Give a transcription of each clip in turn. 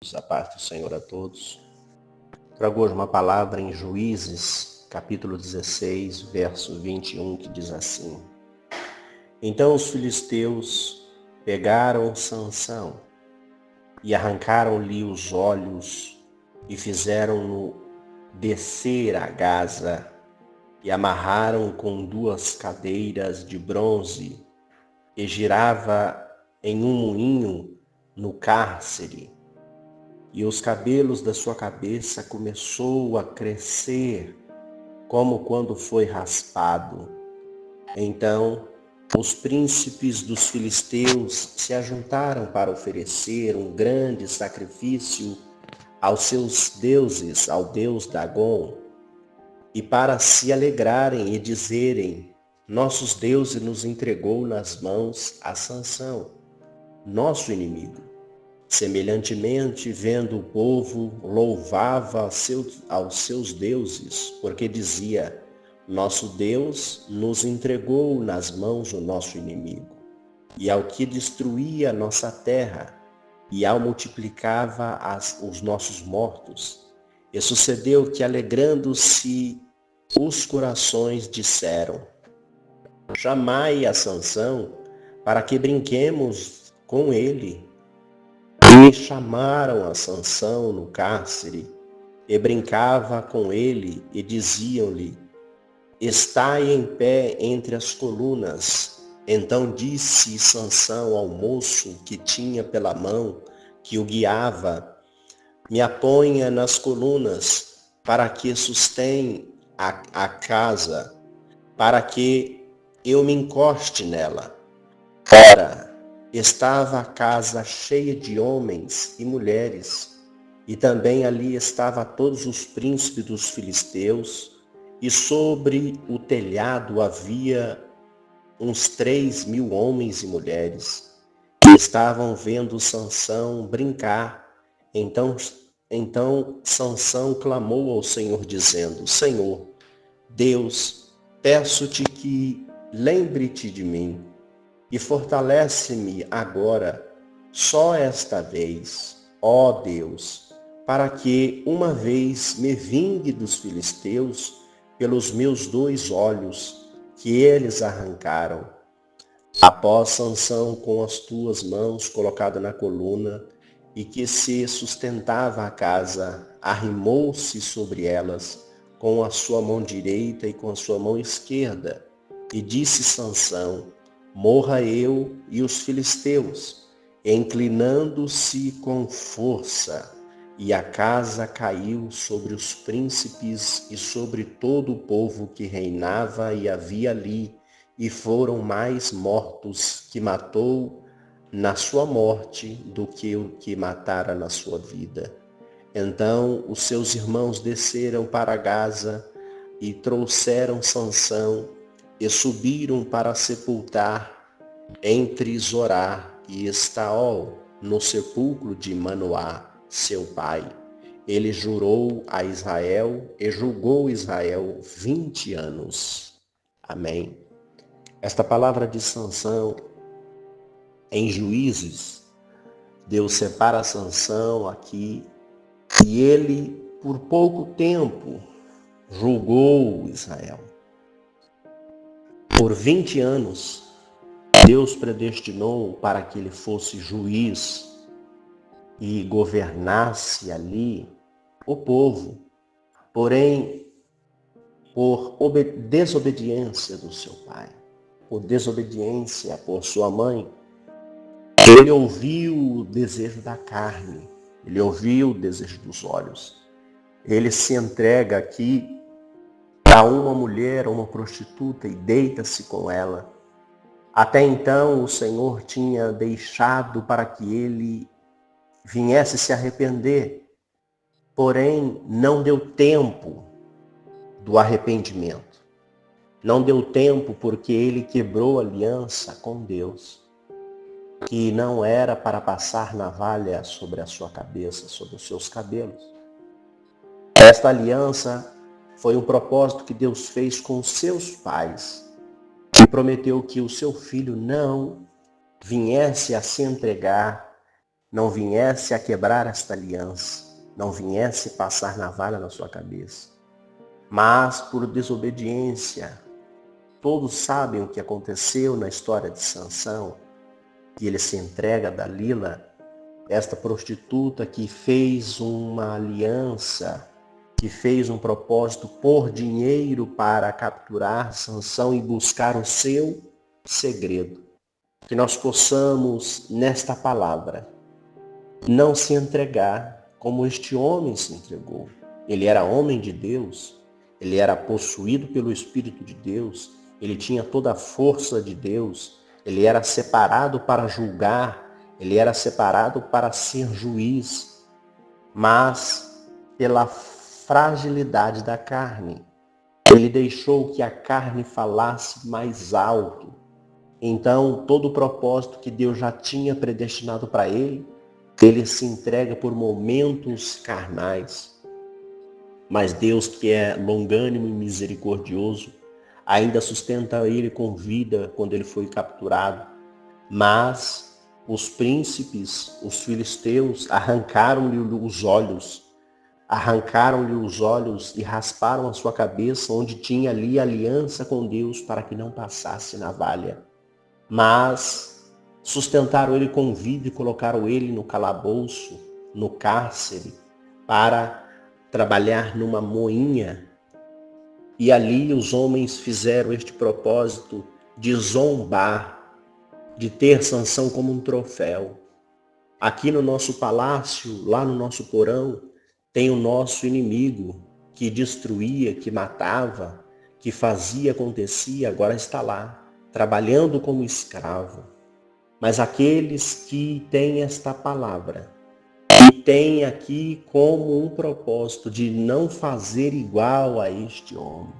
A paz do Senhor a todos. Trago hoje uma palavra em Juízes, capítulo 16, verso 21, que diz assim: Então os filisteus pegaram Sansão e arrancaram-lhe os olhos e fizeram-no descer a Gaza e amarraram com 2 cadeiras de bronze e girava em um moinho no cárcere. E os cabelos da sua cabeça começou a crescer, como quando foi raspado. Então, os príncipes dos filisteus se ajuntaram para oferecer um grande sacrifício aos seus deuses, ao deus Dagom, e para se alegrarem e dizerem: Nossos deuses nos entregou nas mãos a Sansão, nosso inimigo. Semelhantemente, vendo o povo, louvava aos seus deuses, porque dizia: Nosso Deus nos entregou nas mãos o nosso inimigo, e ao que destruía a nossa terra, e ao multiplicava os nossos mortos. E sucedeu que, alegrando-se os corações, disseram: Chamai a Sansão, para que brinquemos com ele. E chamaram a Sansão no cárcere, e brincava com ele, e diziam-lhe: Estai em pé entre as colunas. Então disse Sansão ao moço que tinha pela mão, que o guiava: Me aponha nas colunas, para que sustente a casa, para que eu me encoste nela. Ora, estava a casa cheia de homens e mulheres, e também ali estavam todos os príncipes dos filisteus, e sobre o telhado havia uns 3.000 homens e mulheres, que estavam vendo Sansão brincar. Então Sansão clamou ao Senhor, dizendo: Senhor, Deus, peço-te que lembre-te de mim, e fortalece-me agora, só esta vez, ó Deus, para que uma vez me vingue dos filisteus pelos meus 2 olhos, que eles arrancaram. Após Sansão, com as 2 mãos colocado na coluna, e que se sustentava a casa, arrimou-se sobre elas, com a sua mão direita e com a sua mão esquerda, e disse Sansão: Morra eu e os filisteus, inclinando-se com força, e a casa caiu sobre os príncipes e sobre todo o povo que reinava e havia ali, e foram mais mortos que matou na sua morte do que o que matara na sua vida. Então os seus irmãos desceram para Gaza e trouxeram Sansão, e subiram para sepultar entre Zorá e Estaol, no sepulcro de Manoá, seu pai. Ele jurou a Israel e julgou Israel 20 anos. Amém. Esta palavra de Sansão em Juízes, Deus separa Sansão aqui, e ele por pouco tempo julgou Israel. Por 20 anos, Deus predestinou para que ele fosse juiz e governasse ali o povo. Porém, por desobediência do seu pai, por desobediência por sua mãe, ele ouviu o desejo da carne, ele ouviu o desejo dos olhos. Ele se entrega aqui a uma mulher, a uma prostituta, e deita-se com ela. Até então o Senhor tinha deixado para que ele viesse se arrepender, porém não deu tempo do arrependimento. Não deu tempo porque ele quebrou aliança com Deus, que não era para passar navalha sobre a sua cabeça, sobre os seus cabelos. Esta aliança foi um propósito que Deus fez com os seus pais, e prometeu que o seu filho não viesse a se entregar não viesse a quebrar esta aliança, não viesse passar navalha na sua cabeça. Mas por desobediência, todos sabem o que aconteceu na história de Sansão, que ele se entrega a Dalila, esta prostituta que fez uma aliança, que fez um propósito por dinheiro para capturar Sansão e buscar o seu segredo. Que nós possamos, nesta palavra, não se entregar como este homem se entregou. Ele era homem de Deus, ele era possuído pelo Espírito de Deus, ele tinha toda a força de Deus, ele era separado para julgar, ele era separado para ser juiz, mas pela fragilidade da carne, ele deixou que a carne falasse mais alto. Então, todo o propósito que Deus já tinha predestinado para ele, ele se entrega por momentos carnais. Mas Deus, que é longânimo e misericordioso, ainda sustenta ele com vida quando ele foi capturado. Mas os príncipes, os filisteus, arrancaram-lhe os olhos e rasparam a sua cabeça, onde tinha ali aliança com Deus para que não passasse navalha. Mas sustentaram ele com vida e colocaram ele no calabouço, no cárcere, para trabalhar numa moinha. E ali os homens fizeram este propósito de zombar, de ter Sansão como um troféu. Aqui no nosso palácio, lá no nosso porão, tem o nosso inimigo que destruía, que matava, que fazia, acontecia, agora está lá, trabalhando como escravo. Mas aqueles que têm esta palavra, e têm aqui como um propósito de não fazer igual a este homem,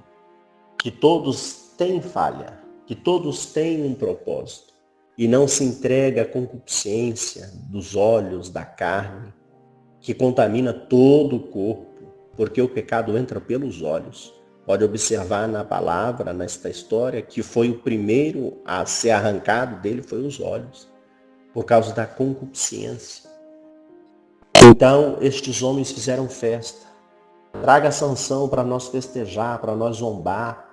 que todos têm falha, que todos têm um propósito, e não se entrega à concupiscência dos olhos, da carne, que contamina todo o corpo, porque o pecado entra pelos olhos. Pode observar na palavra, nesta história, que foi o primeiro a ser arrancado dele foi os olhos, por causa da concupiscência. Então, estes homens fizeram festa. Traga Sansão para nós festejar, para nós zombar,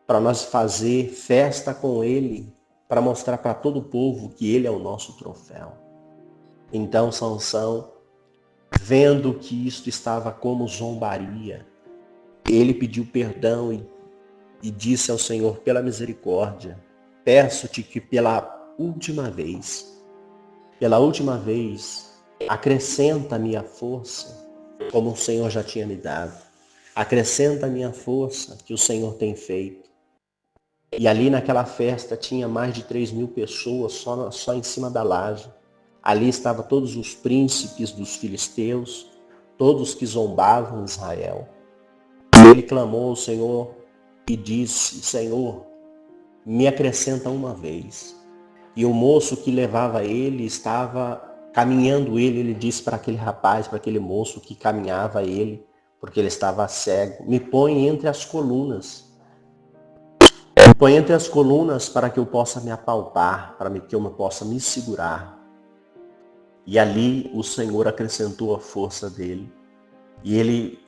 para nós fazer festa com ele, para mostrar para todo o povo que ele é o nosso troféu. Então, Sansão, vendo que isto estava como zombaria, ele pediu perdão e disse ao Senhor, pela misericórdia, peço-te que pela última vez, acrescenta a minha força, como o Senhor já tinha me dado. Acrescenta a minha força que o Senhor tem feito. E ali naquela festa tinha mais de 3.000 pessoas só em cima da laje. Ali estavam todos os príncipes dos filisteus, todos que zombavam Israel. E ele clamou ao Senhor e disse, Senhor, me acrescenta uma vez. E o moço que levava ele estava caminhando ele disse para aquele rapaz, para aquele moço que caminhava ele, porque ele estava cego, me põe entre as colunas. Me põe entre as colunas para que eu possa me apalpar, para que eu possa me segurar. E ali o Senhor acrescentou a força dele. E ele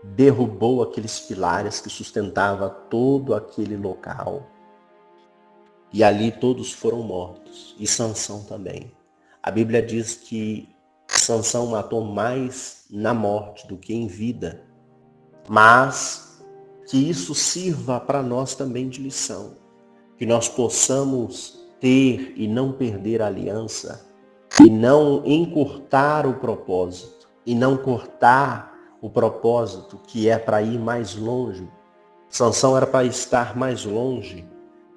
derrubou aqueles pilares que sustentavam todo aquele local. E ali todos foram mortos. E Sansão também. A Bíblia diz que Sansão matou mais na morte do que em vida. Mas que isso sirva para nós também de lição. Que nós possamos ter e não perder a aliança. E não encurtar o propósito. E não cortar o propósito que é para ir mais longe. Sansão era para estar mais longe,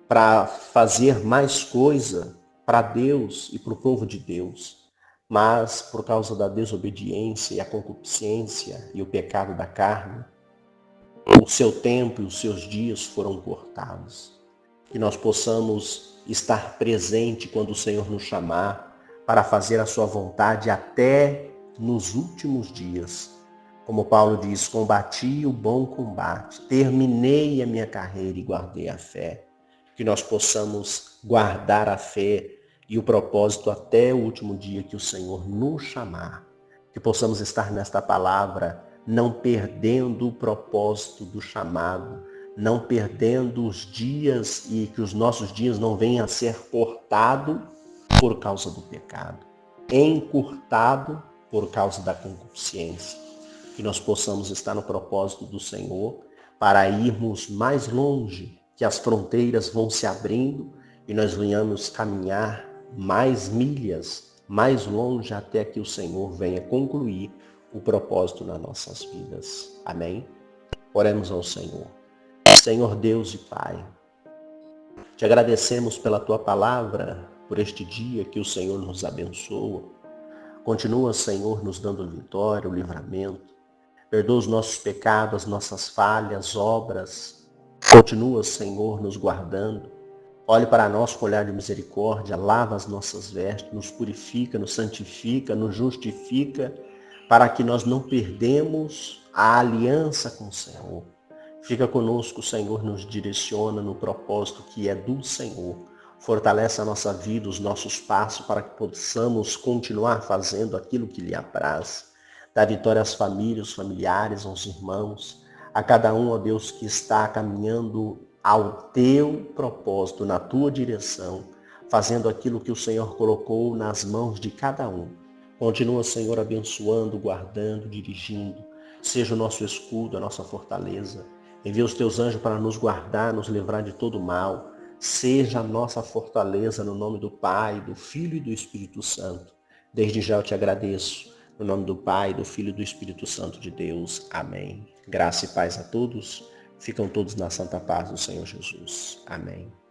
para fazer mais coisa para Deus e para o povo de Deus. Mas por causa da desobediência e a concupiscência e o pecado da carne, o seu tempo e os seus dias foram cortados. Que nós possamos estar presente quando o Senhor nos chamar para fazer a sua vontade até nos últimos dias. Como Paulo diz, combati o bom combate, terminei a minha carreira e guardei a fé. Que nós possamos guardar a fé e o propósito até o último dia que o Senhor nos chamar. Que possamos estar nesta palavra, não perdendo o propósito do chamado, não perdendo os dias e que os nossos dias não venham a ser cortados por causa do pecado, encurtado por causa da concupiscência. Que nós possamos estar no propósito do Senhor para irmos mais longe, que as fronteiras vão se abrindo e nós venhamos caminhar mais milhas, mais longe até que o Senhor venha concluir o propósito nas nossas vidas. Amém? Oremos ao Senhor. Senhor Deus e Pai, te agradecemos pela Tua palavra, por este dia que o Senhor nos abençoa. Continua, Senhor, nos dando vitória, o livramento. Perdoa os nossos pecados, as nossas falhas, obras. Continua, Senhor, nos guardando. Olhe para nós com olhar de misericórdia, lava as nossas vestes, nos purifica, nos santifica, nos justifica, para que nós não perdemos a aliança com o Senhor. Fica conosco, Senhor, nos direciona no propósito que é do Senhor. Fortalece a nossa vida, os nossos passos, para que possamos continuar fazendo aquilo que lhe apraz. Dá vitória às famílias, aos familiares, aos irmãos, a cada um, ó Deus, que está caminhando ao teu propósito, na tua direção, fazendo aquilo que o Senhor colocou nas mãos de cada um. Continua, Senhor, abençoando, guardando, dirigindo. Seja o nosso escudo, a nossa fortaleza. Envia os teus anjos para nos guardar, nos livrar de todo mal. Seja a nossa fortaleza no nome do Pai, do Filho e do Espírito Santo. Desde já eu te agradeço. No nome do Pai, do Filho e do Espírito Santo de Deus. Amém. Graça e paz a todos. Ficam todos na santa paz do Senhor Jesus. Amém.